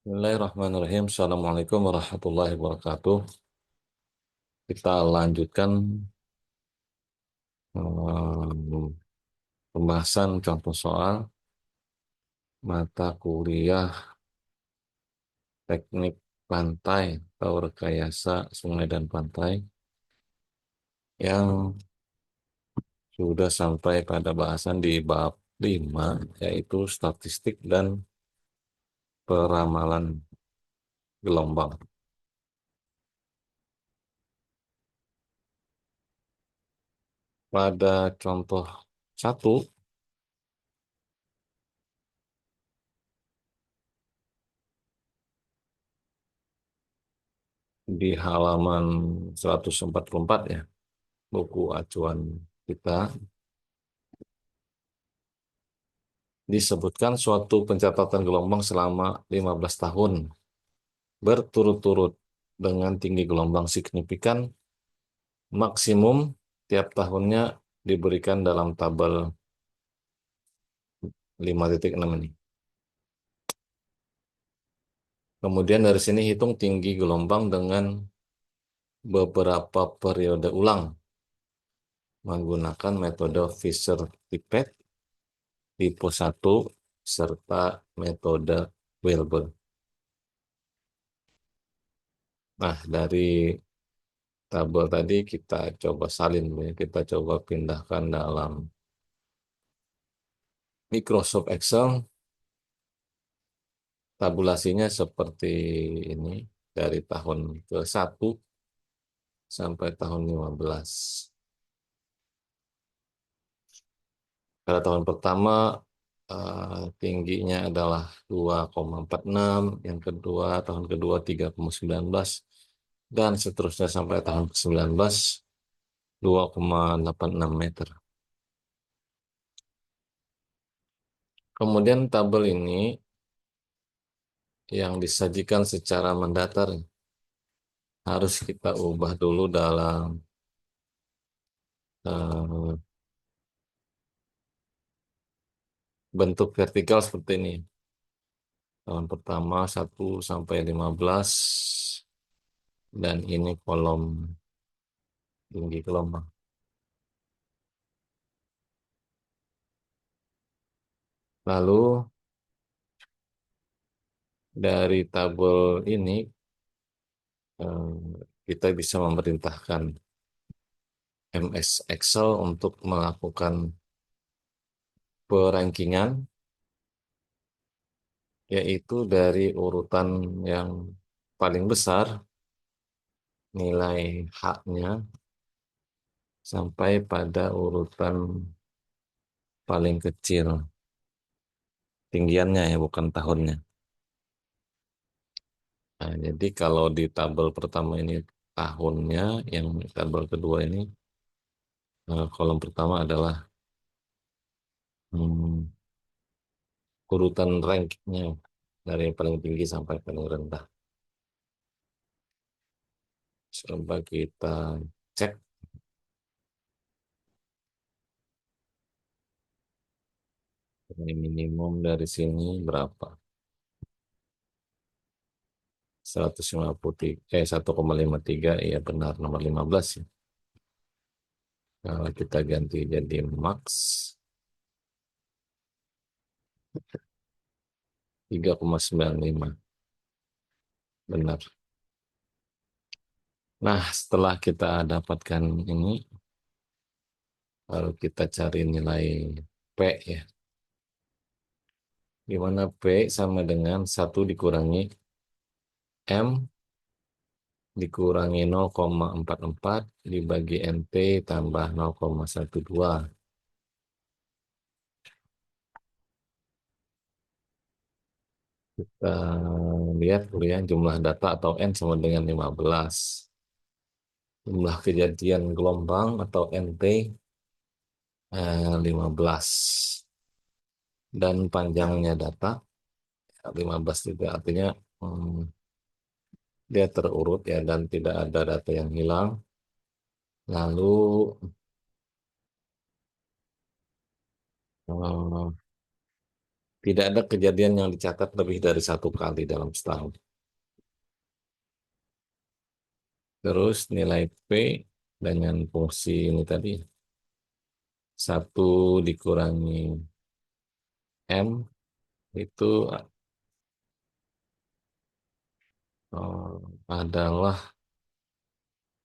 Bismillahirrahmanirrahim. Assalamualaikum warahmatullahi wabarakatuh. Kita lanjutkan pembahasan contoh soal mata kuliah teknik pantai atau rekayasa sungai dan pantai yang sudah sampai pada bahasan di bab 5, yaitu statistik dan peramalan gelombang. Pada contoh satu di halaman 144 ya, buku acuan kita, disebutkan suatu pencatatan gelombang selama 15 tahun berturut-turut dengan tinggi gelombang signifikan maksimum tiap tahunnya diberikan dalam tabel 5.6 ini. Kemudian dari sini hitung tinggi gelombang dengan beberapa periode ulang menggunakan metode Fisher-Tippett tipe 1 serta metode Wilbur. Nah, dari tabel tadi kita coba salin, ya. Kita coba pindahkan dalam Microsoft Excel. Tabulasinya seperti ini dari tahun ke-1 sampai tahun 15. Pada tahun pertama tingginya adalah 2,46, yang kedua tahun kedua 3,19, dan seterusnya sampai tahun ke-19 2,86 meter. Kemudian tabel ini yang disajikan secara mendatar harus kita ubah dulu dalam eh, bentuk vertikal seperti ini. Tahun pertama 1 sampai 15, dan ini kolom tinggi gelombang. Lalu dari tabel ini eh, kita bisa memerintahkan MS Excel untuk melakukan perankingan, yaitu dari urutan yang paling besar nilai H-nya sampai pada urutan paling kecil tinggiannya, ya bukan tahunnya. Nah, jadi kalau di tabel pertama ini tahunnya, yang tabel kedua ini kolom pertama adalah hmm, urutan ranknya dari yang paling tinggi sampai paling rendah. Coba kita cek ini minimum dari sini berapa? 153, ya benar nomor 15 ya. Kalau kita ganti jadi max 3,95, benar. Nah, setelah kita dapatkan ini, lalu kita cari nilai P ya. Di mana P sama dengan 1 dikurangi M dikurangi 0,44 dibagi NT tambah 0,12. Kita lihat dulu ya, jumlah data atau N sama dengan 15. Jumlah kejadian gelombang atau NT 15. Dan panjangnya data 15 juga, artinya dia terurut ya, dan tidak ada data yang hilang. Lalu eh, Tidak ada kejadian yang dicatat lebih dari satu kali dalam setahun. Terus nilai P dengan fungsi ini tadi, satu dikurangi M itu adalah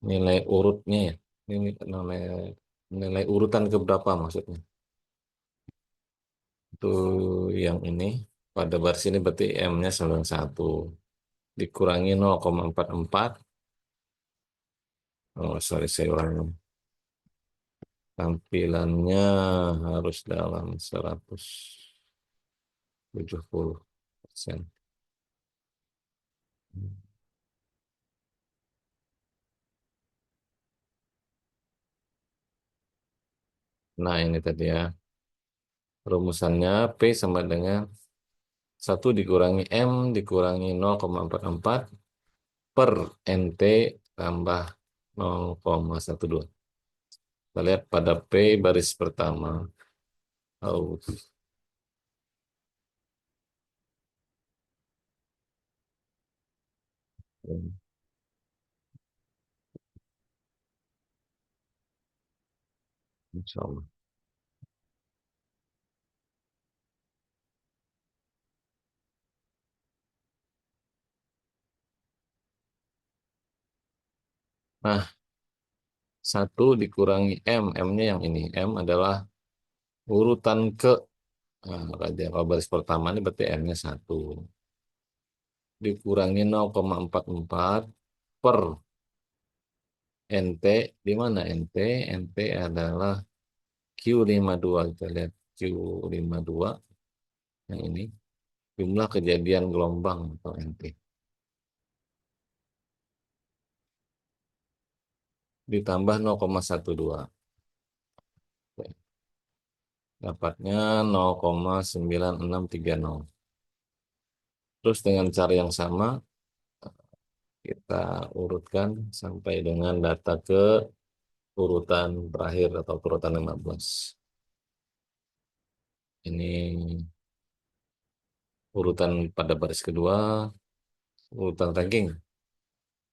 nilai urutnya ya. Ini nilai, nilai urutan keberapa maksudnya. Itu yang ini. Pada baris ini berarti M-nya sama dengan 1. Dikurangi 0,44. Oh, sorry, saya ulangi. Tampilannya harus dalam 170%. Nah, ini tadi ya. Rumusannya P sama dengan 1 dikurangi M dikurangi 0,44 per NT tambah 0,12. Kita lihat pada P baris pertama. Oh, insya Allah. Nah, 1 dikurangi M. M-nya yang ini. M adalah urutan ke raja. Kalau baris pertama ini berarti M-nya 1. Dikurangi 0,44 per NT. Di mana NT? NT adalah Q52. Kita lihat Q52 yang ini. Jumlah kejadian gelombang atau NT. Ditambah 0,12. Dapatnya 0,9630. Terus dengan cara yang sama, kita urutkan sampai dengan data ke urutan terakhir atau urutan 15. Ini urutan pada baris kedua, urutan ranking.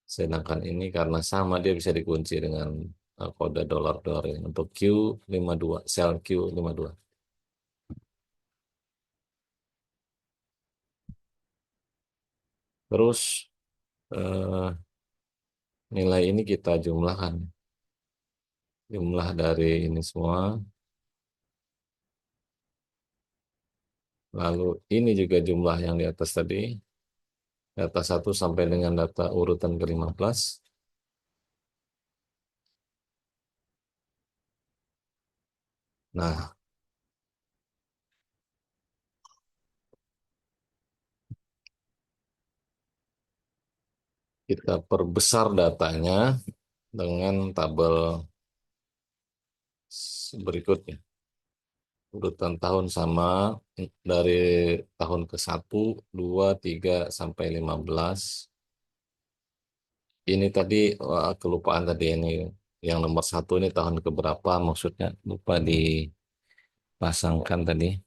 Sedangkan ini karena sama dia bisa dikunci dengan kode dolar-dolar ini untuk Q52, sel Q52. Terus eh, nilai ini kita jumlahkan. Jumlah dari ini semua. Lalu ini juga jumlah yang di atas tadi. Data 1 sampai dengan data urutan ke-15. Nah, kita perbesar datanya dengan tabel berikutnya. Urutan tahun sama dari tahun ke 1, 2, 3, sampai 15. Ini tadi, wah, kelupaan tadi ini. Yang nomor 1 ini tahun keberapa maksudnya. Lupa dipasangkan tadi.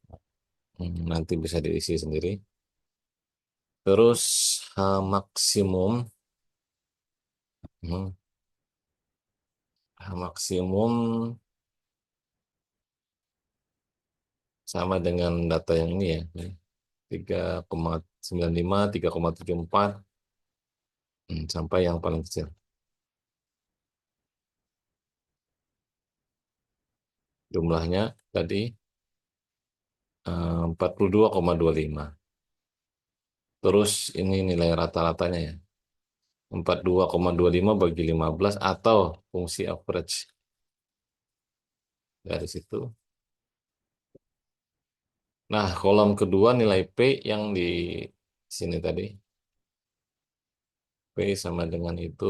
Nanti bisa diisi sendiri. Terus maksimum. hmm, maksimum sama dengan data yang ini ya. 3,95, 3,74, sampai yang paling kecil. Jumlahnya tadi 42,25. Terus ini nilai rata-ratanya ya. 42,25 bagi 15 atau fungsi average dari situ. Nah, kolom kedua nilai P yang di sini tadi. P sama dengan itu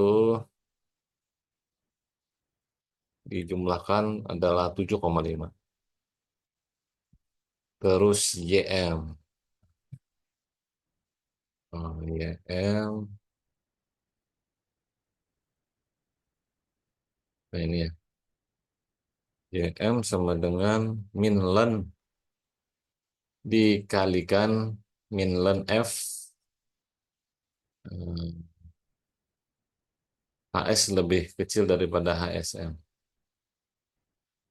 dijumlahkan adalah 7,5. Terus YM. YM. Nah ini ya. YM sama dengan min len dikalikan min ln F eh, HS lebih kecil daripada HSM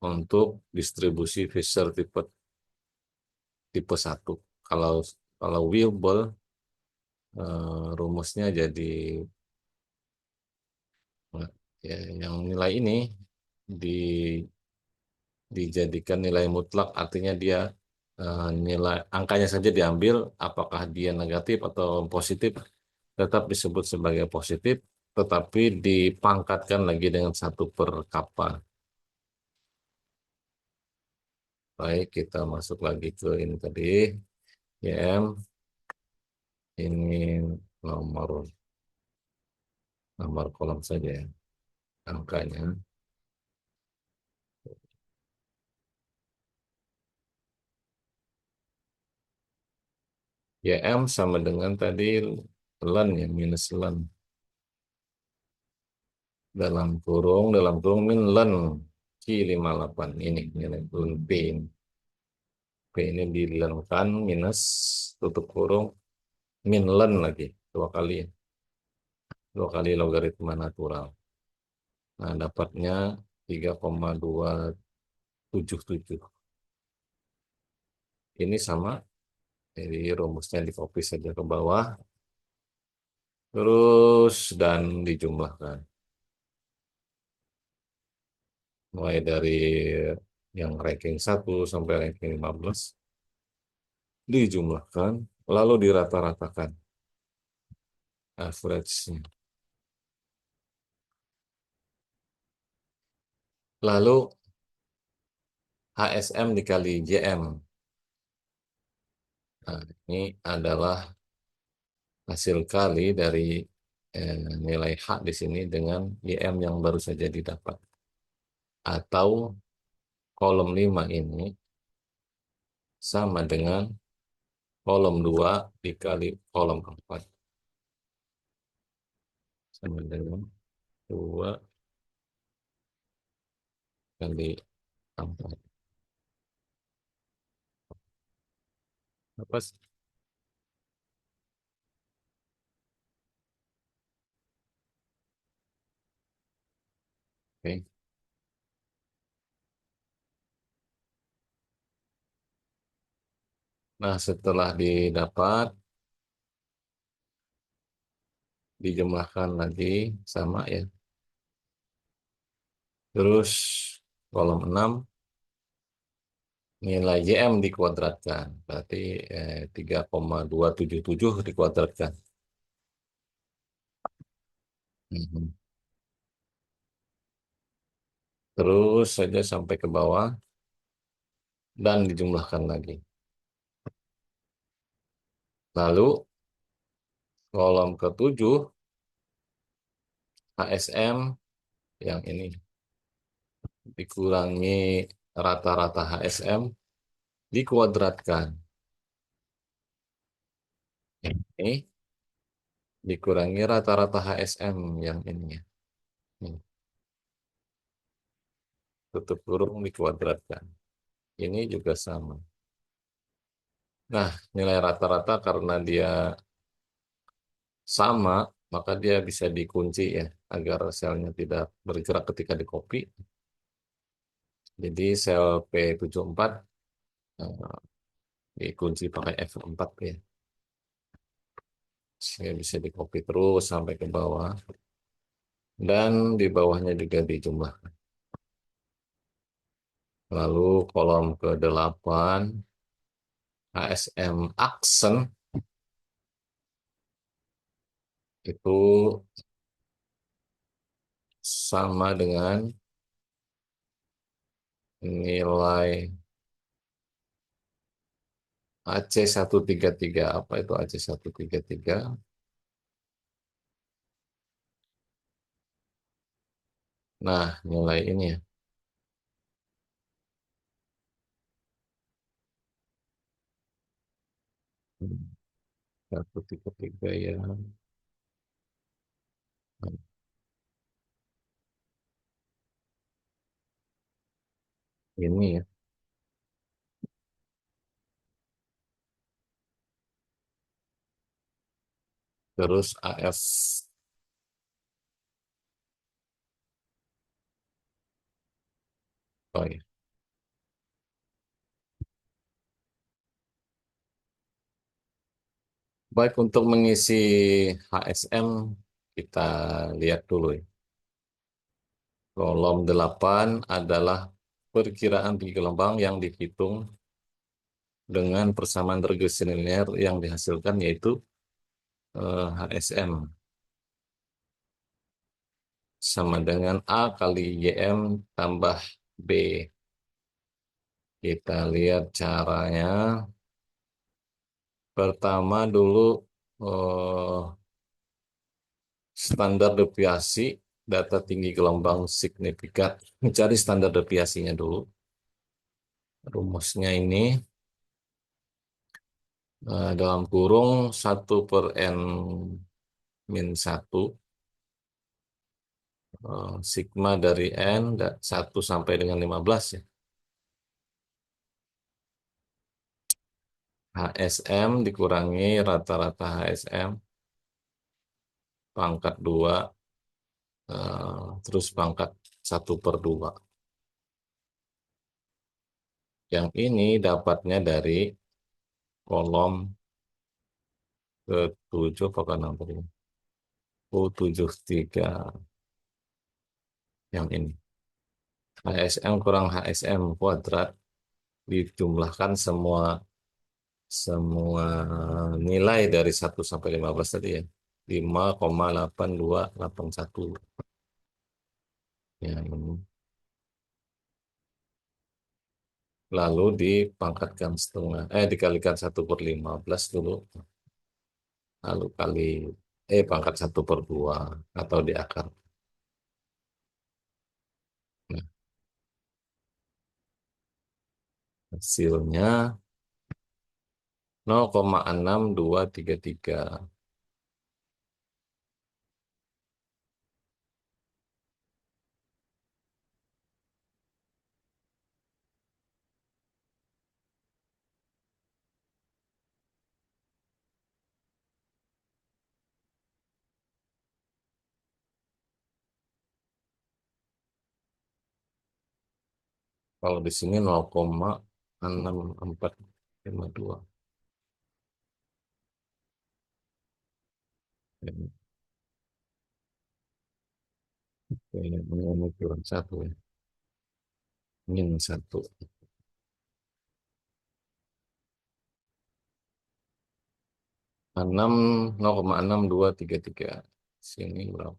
untuk distribusi Fisher tipe tipe satu. Kalau kalau Wilbur rumusnya jadi ya, yang nilai ini di, dijadikan nilai mutlak, artinya dia nilai angkanya saja diambil, apakah dia negatif atau positif tetap disebut sebagai positif, tetapi dipangkatkan lagi dengan satu per kappa. Baik, kita masuk lagi ke ini tadi, YM, ini nomor nomor kolom saja ya, angkanya. YM sama dengan tadi ln ya, minus ln. Dalam kurung min ln Q58 ini nilai ln P ini. P ini dilenkan minus tutup kurung min ln lagi dua kali logaritma natural. Nah, dapatnya 3,277. Ini sama, jadi rumusnya di copy saja ke bawah, terus dan dijumlahkan. Mulai dari yang ranking 1 sampai ranking 15, dijumlahkan, lalu dirata-ratakan average-nya. Lalu HSM dikali JM. Nah, ini adalah hasil kali dari nilai H di sini dengan YM yang baru saja didapat. Atau kolom 5 ini sama dengan kolom 2 dikali kolom 4. Sama dengan 2 kali 4. Apa sih? Oke. Nah, setelah didapat, dijumlahkan lagi sama ya. Terus kolom 6 nilai YM dikuadratkan. Berarti 3,277 dikuadratkan. Mhm. Terus saja sampai ke bawah dan dijumlahkan lagi. Lalu kolom ke-7 HSM yang ini dikurangi rata-rata HSM dikuadratkan. Ini dikurangi rata-rata HSM yang ini ya. Ini, tutup kurung dikuadratkan. Ini juga sama. Nah, nilai rata-rata karena dia sama, maka dia bisa dikunci ya, agar selnya tidak bergerak ketika di copy. Jadi sel P74 eh, dikunci pakai F4 ya. Saya bisa di copy terus sampai ke bawah. Dan di bawahnya juga dijumlahkan. Lalu kolom ke-8 HSM aksen itu sama dengan nilai AC133. Apa itu AC133? Nah, nilai ini ya. 133 ya. Ini ya. terus AS. Oh ya. Baik, untuk mengisi HSM kita lihat dulu ya. Kolom 8 adalah perkiraan tinggi gelombang yang dihitung dengan persamaan regressi linear yang dihasilkan yaitu HSM sama dengan A kali YM tambah B. Kita lihat caranya. Pertama dulu eh, standar deviasi data tinggi gelombang signifikan. Mencari standar deviasinya dulu. Rumusnya ini dalam kurung 1/n min 1 sigma dari n 1 sampai dengan 15 ya. HSM dikurangi rata-rata HSM pangkat 2 terus pangkat 1/2. Yang ini dapatnya dari kolom ke-7 apa kan nomor ini? U73 yang ini. HSM kurang HSM kuadrat dijumlahkan semua semua nilai dari 1 sampai 15 tadi ya. 5,8281 ya ini. Lalu dipangkatkan setengah, dikalikan 1/15 dulu. Lalu pangkat 1/2 atau di akar. Nah, hasilnya 0,6233. Kalau di sini 0,6452. Ini kurang satu ya. Min 1. 0,6233. Sini berapa?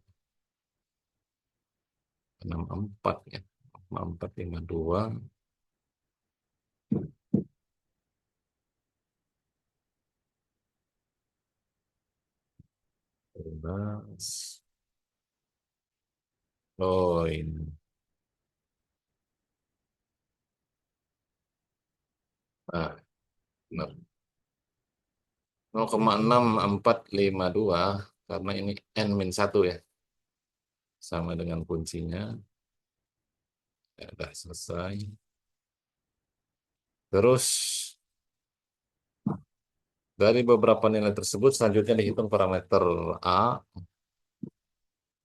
64 ya. 6452. 12. Oh ini. Nah, benar. 0,6452 karena ini n min 1 ya. Sama dengan kuncinya. Ya, udah selesai. Terus dari beberapa nilai tersebut selanjutnya dihitung parameter A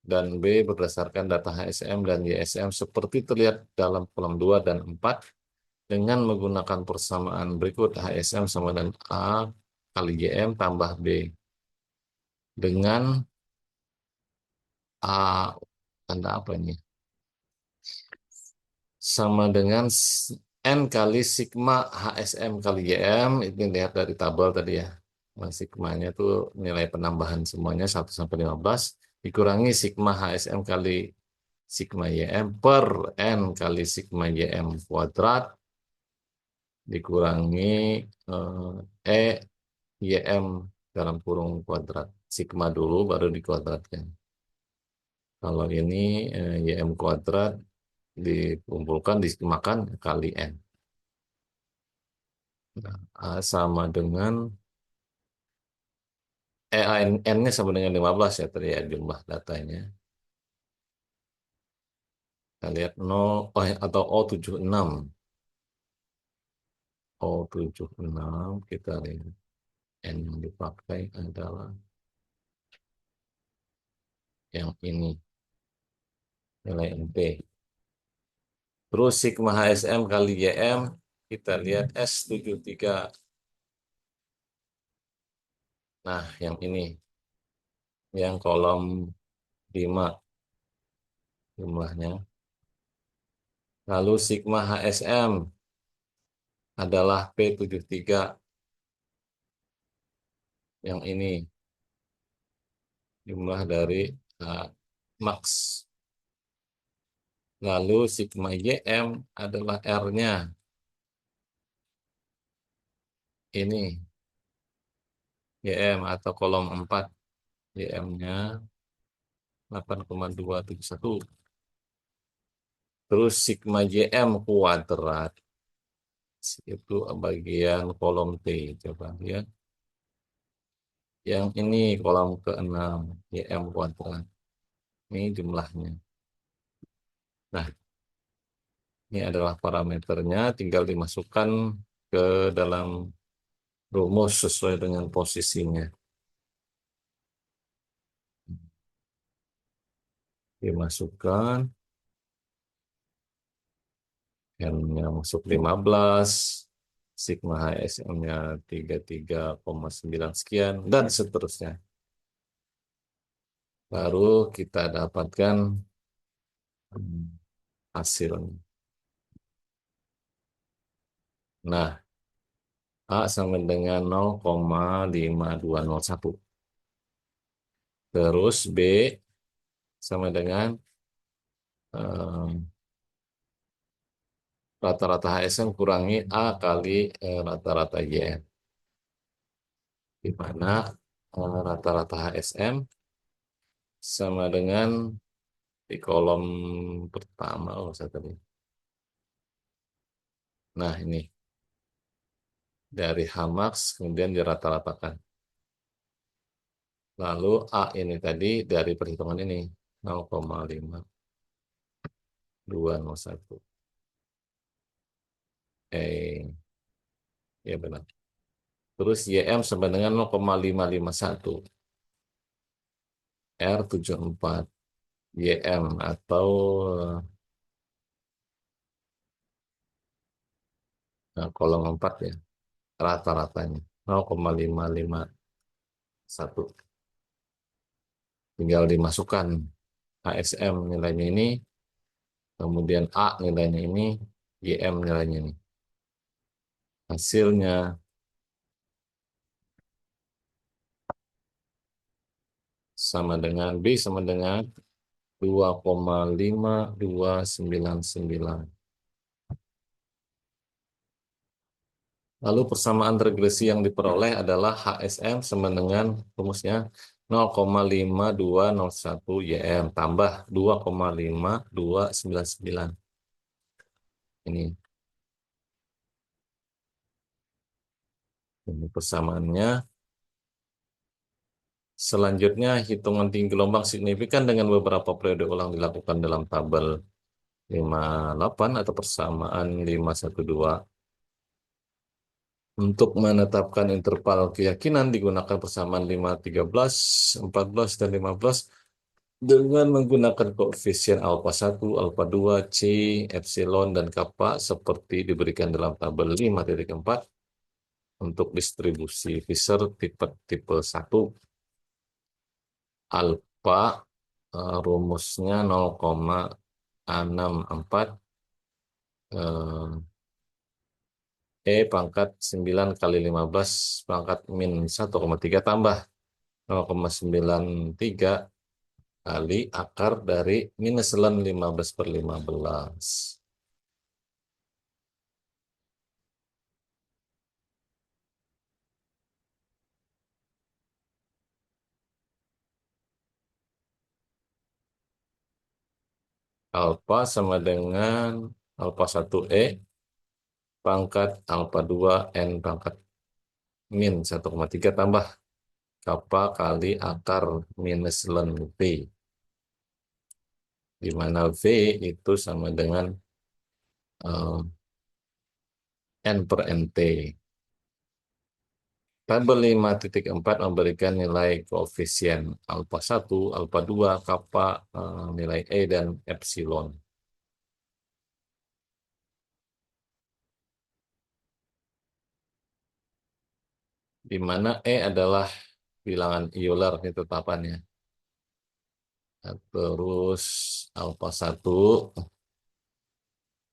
dan B berdasarkan data HSM dan YSM seperti terlihat dalam kolom 2 dan 4 dengan menggunakan persamaan berikut. HSM sama dengan A kali YM tambah B dengan A tanda apa ini? Sama dengan N kali sigma HSM kali YM. Ini lihat dari tabel tadi ya. Nah, sigmanya itu nilai penambahan semuanya 1 sampai 15 dikurangi sigma HSM kali sigma YM per N kali sigma YM kuadrat dikurangi YM dalam kurung kuadrat. Sigma dulu baru dikuadratkan. Kalau ini YM kuadrat dikumpulkan dimakan kali N. Nah, A sama dengan N-nya sama dengan 15 ya tadi ya jumlah datanya. Kita lihat 0 atau O76. O76 kita lihat N yang dipakai adalah yang ini nilai NP. Terus sigma HSM kali YM, kita lihat S73. Nah, yang ini, yang kolom 5 jumlahnya. Lalu sigma HSM adalah P73, yang ini, jumlah dari max. Lalu sigma YM adalah R-nya, ini, YM atau kolom 4. YM-nya 8,271. Terus sigma YM kuadrat itu bagian kolom T. Coba lihat. Yang ini kolom ke-6, YM kuadrat. Ini jumlahnya. Nah, ini adalah parameternya, tinggal dimasukkan ke dalam rumus sesuai dengan posisinya. Dimasukkan, M-nya masuk 15, sigma HSM-nya 33,9 sekian, dan seterusnya. Baru kita dapatkan hasilnya. Nah, A sama dengan 0,5201. Terus B sama dengan rata-rata HSM kurangi A kali rata-rata YM. Di mana rata-rata HSM sama dengan di kolom pertama, saya tadi. Nah, ini dari Hamax kemudian dirata-ratakan. Lalu A ini tadi dari perhitungan ini 0,5201. Ya benar. Terus YM sama dengan 0,551. R74 YM atau kolom 4 ya, rata-ratanya 0,551. Tinggal dimasukkan HSM nilainya ini, kemudian A nilainya ini, YM nilainya ini. Hasilnya sama dengan B sama dengan 2,5299. Lalu persamaan regresi yang diperoleh adalah HSM sama dengan rumusnya 0,5201 YM tambah 2,5299. Ini persamaannya. Selanjutnya, hitungan tinggi gelombang signifikan dengan beberapa periode ulang dilakukan dalam tabel 58 atau persamaan 512. Untuk menetapkan interval keyakinan digunakan persamaan 5, 13, 14, dan 15 dengan menggunakan koefisien alfa 1, alfa 2, C, epsilon, dan kappa seperti diberikan dalam tabel 5.4 untuk distribusi Fisher tipe 1. Alfa rumusnya 0,64 pangkat 9 kali 15 pangkat min 1,3 tambah 0,93 kali akar dari minus ln 15/15. Alfa sama dengan alfa 1E pangkat alfa 2 N pangkat min 1,3 tambah kappa kali akar minus ln V, di mana V itu sama dengan N per NT. Tabel 5.4 memberikan nilai koefisien alfa 1, alfa 2, kappa, nilai E, dan epsilon. Di mana E adalah bilangan Euler, ini tetapannya. Nah, terus alfa 1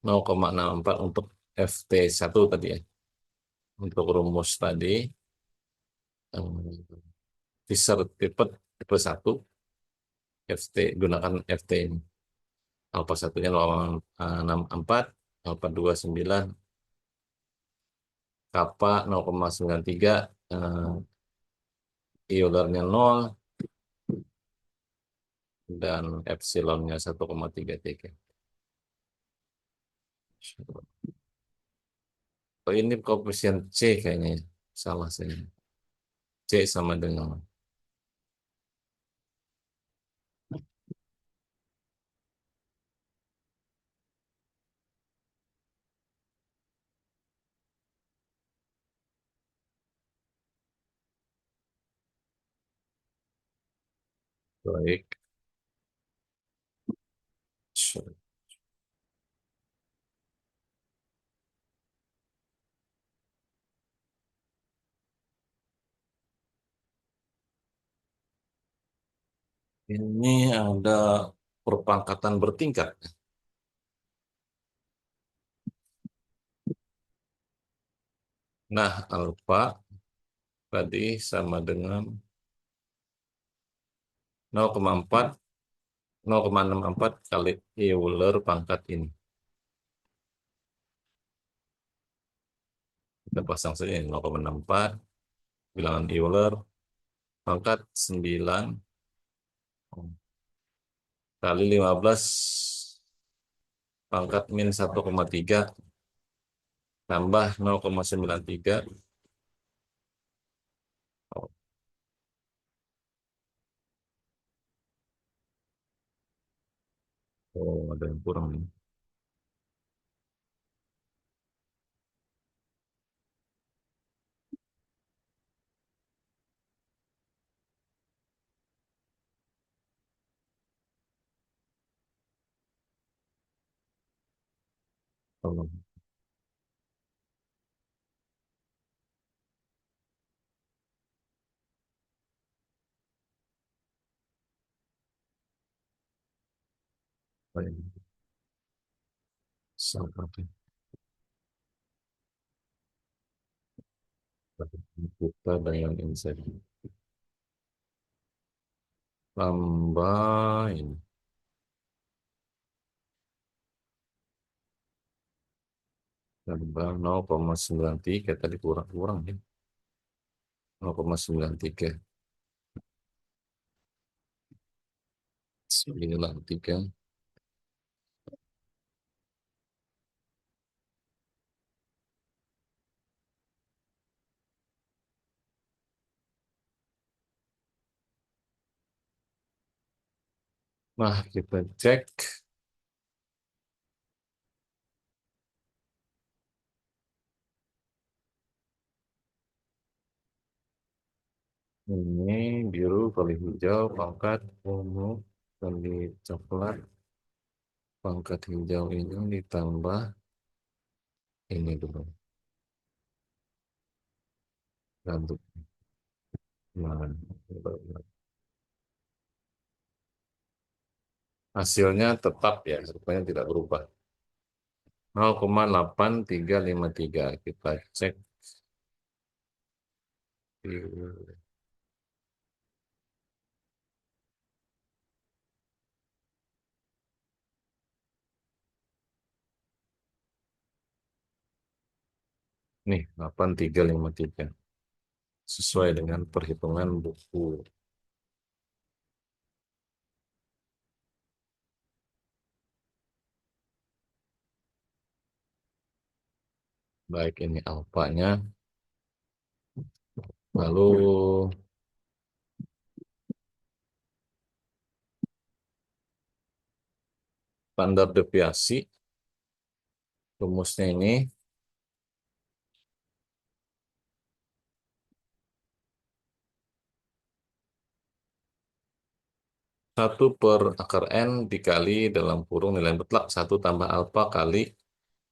0,64 untuk FT1 tadi ya. Untuk rumus tadi, eh, Fisher tipe 1, FT, gunakan FT ini. Alfa satunya 0,64, alfa 2 9, kappa 0,93, Eulernya 0, dan epsilonnya 1,33. Oh, ini koefisien C kayaknya, ya. Salah saya. C sama dengan baik. Ini ada perpangkatan bertingkat. Nah, alfa tadi sama dengan 0,4, 0,64 kali Euler pangkat ini. Kita pasang saja ini 0,64 bilangan Euler pangkat 9 kali 15 pangkat min 1,3 tambah 0,93. Oh, oh, ada yang kurang nih. Tolong. Seperti kita dengan insight tambah ini tambah 0,93 tadi kurang kurang ya 0,93 93. Nah, kita cek ini biru kali hijau pangkat ungu kali coklat pangkat hijau ini ditambah ini dulu rambut. Nah, hasilnya tetap ya, rupanya tidak berubah. 0,8353 kita cek. Nih, 8353. Sesuai dengan perhitungan buku. Baik ini alfanya. Lalu standar deviasi. Rumusnya ini 1 per akar N dikali dalam kurung nilai mutlak 1 tambah alfa kali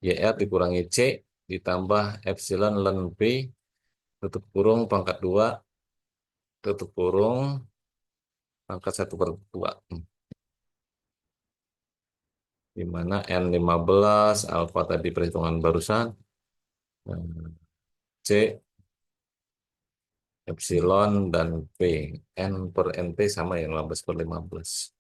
YR dikurangi C ditambah epsilon ln B tutup kurung pangkat 2 tutup kurung pangkat 1/2. Di mana N15 alfa tadi perhitungan barusan, C epsilon dan P N per NT sama yang 15/15.